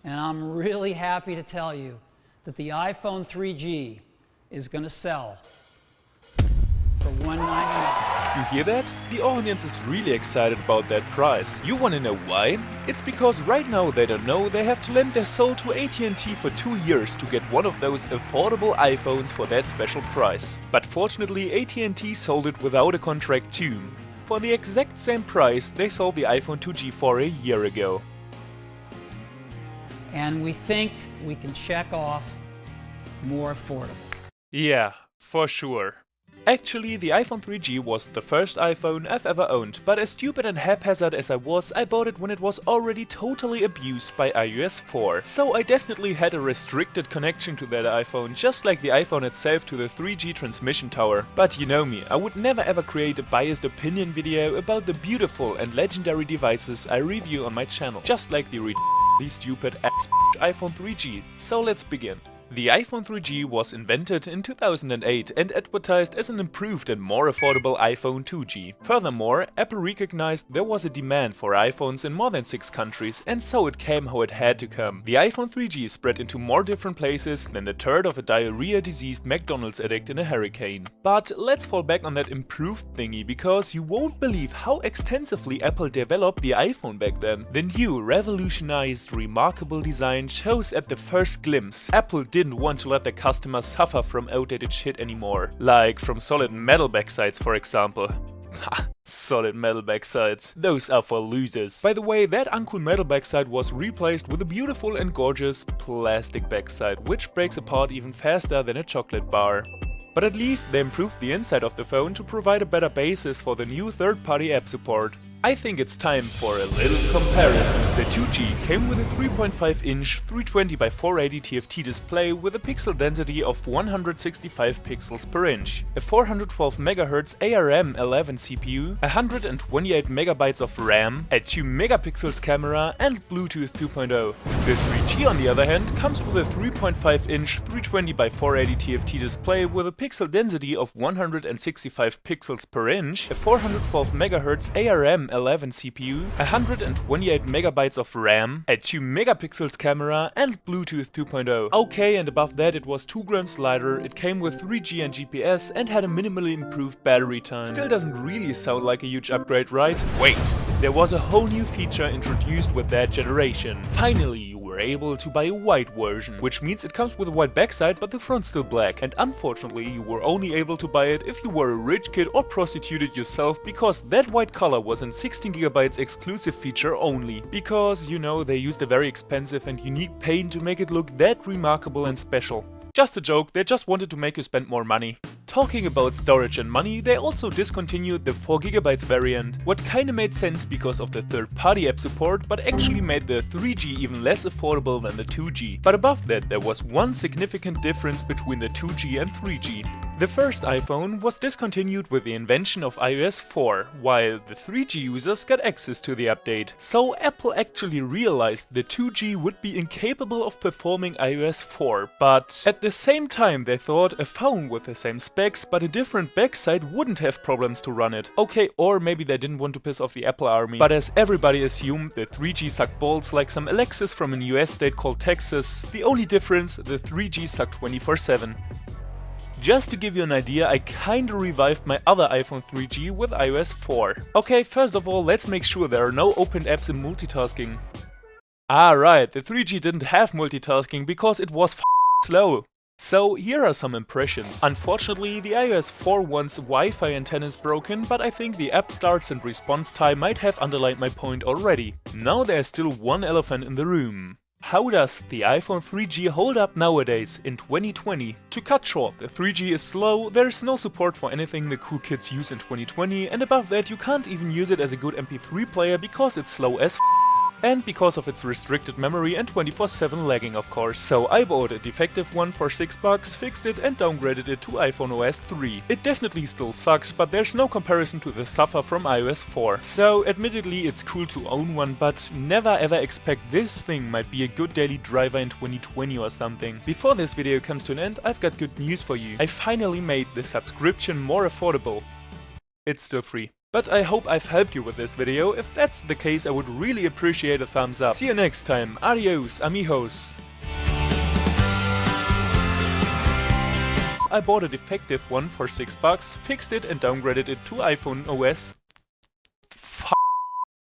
And I'm really happy to tell you that the iPhone 3G is going to sell for $199. You hear that? The audience is really excited about that price. You wanna know why? It's because right now they don't know they have to lend their soul to AT&T for 2 years to get one of those affordable iPhones for that special price. But fortunately AT&T sold it without a contract too. For the exact same price they sold the iPhone 2G for a year ago. And we think we can check off more affordable. Yeah, for sure. Actually, the iPhone 3G was the first iPhone I've ever owned, but as stupid and haphazard as I bought it when it was already totally abused by iOS 4. So I definitely had a restricted connection to that iPhone, just like the iPhone itself to the 3G transmission tower. But you know me, I would never ever create a biased opinion video about the beautiful and legendary devices I review on my channel, just like the stupid ass iPhone 3G. So let's begin. The iPhone 3G was invented in 2008 and advertised as an improved and more affordable iPhone 2G. Furthermore, Apple recognized there was a demand for iPhones in more than 6 countries, and so it came how it had to come. The iPhone 3G spread into more different places than the turd of a diarrhea-diseased McDonald's addict in a hurricane. But let's fall back on that improved thingy, because you won't believe how extensively Apple developed the iPhone back then. The new, revolutionized, remarkable design shows at the first glimpse Apple didn't want to let their customers suffer from outdated shit anymore. Like from solid metal backsides, for example. Ha! Solid metal backsides. Those are for losers. By the way, that uncool metal backside was replaced with a beautiful and gorgeous plastic backside, which breaks apart even faster than a chocolate bar. But at least they improved the inside of the phone to provide a better basis for the new third-party app support. I think it's time for a little comparison. The 2G came with a 3.5-inch 320x480 TFT display with a pixel density of 165 pixels per inch, a 412 MHz ARM11 CPU, 128 MB of RAM, a 2 megapixels camera and Bluetooth 2.0. The 3G on the other hand comes with a 3.5-inch 320x480 TFT display with a pixel density of 165 pixels per inch, a 412 MHz ARM11 CPU, 128 MB of RAM, a 2 megapixels camera and Bluetooth 2.0. Okay, and above that it was 2 grams lighter, it came with 3G and GPS and had a minimally improved battery time. Still doesn't really sound like a huge upgrade, right? Wait, there was a whole new feature introduced with that generation. Finally, you were able to buy a white version, which means it comes with a white backside but the front's still black, and unfortunately you were only able to buy it if you were a rich kid or prostituted yourself, because that white color was a 16GB exclusive feature only, because you know they used a very expensive and unique paint to make it look that remarkable and special. Just a joke, they just wanted to make you spend more money. Talking about storage and money, they also discontinued the 4GB variant, what kinda made sense because of the third-party app support, but actually made the 3G even less affordable than the 2G. But above that, there was one significant difference between the 2G and 3G. The first iPhone was discontinued with the invention of iOS 4, while the 3G users got access to the update. So Apple actually realized the 2G would be incapable of performing iOS 4, but at the same time they thought a phone with the same specs but a different backside wouldn't have problems to run it. Okay, or maybe they didn't want to piss off the Apple army. But as everybody assumed, the 3G sucked balls like some Alexis from a US state called Texas. The only difference, the 3G sucked 24/7. Just to give you an idea, I kinda revived my other iPhone 3G with iOS 4. Okay, first of all, let's make sure there are no opened apps in multitasking. Ah right, the 3G didn't have multitasking because it was slow. So here are some impressions. Unfortunately, the iOS 4 one's Wi-Fi antenna is broken, but I think the app starts and response time might have underlined my point already. Now there's still one elephant in the room. How does the iPhone 3G hold up nowadays in 2020? To cut short, the 3G is slow, there's no support for anything the cool kids use in 2020, and above that you can't even use it as a good MP3 player because it's slow as and because of its restricted memory and 24/7 lagging of course. So I bought a defective one for $6, fixed it and downgraded it to iPhone OS 3. It definitely still sucks, but there's no comparison to the suffer from iOS 4. So admittedly it's cool to own one, but never ever expect this thing might be a good daily driver in 2020 or something. Before this video comes to an end, I've got good news for you. I finally made the subscription more affordable. It's still free. But I hope I've helped you with this video. If that's the case, I would really appreciate a thumbs up. See you next time. Adios, amigos. I bought a defective one for $6, fixed it and downgraded it to iPhone OS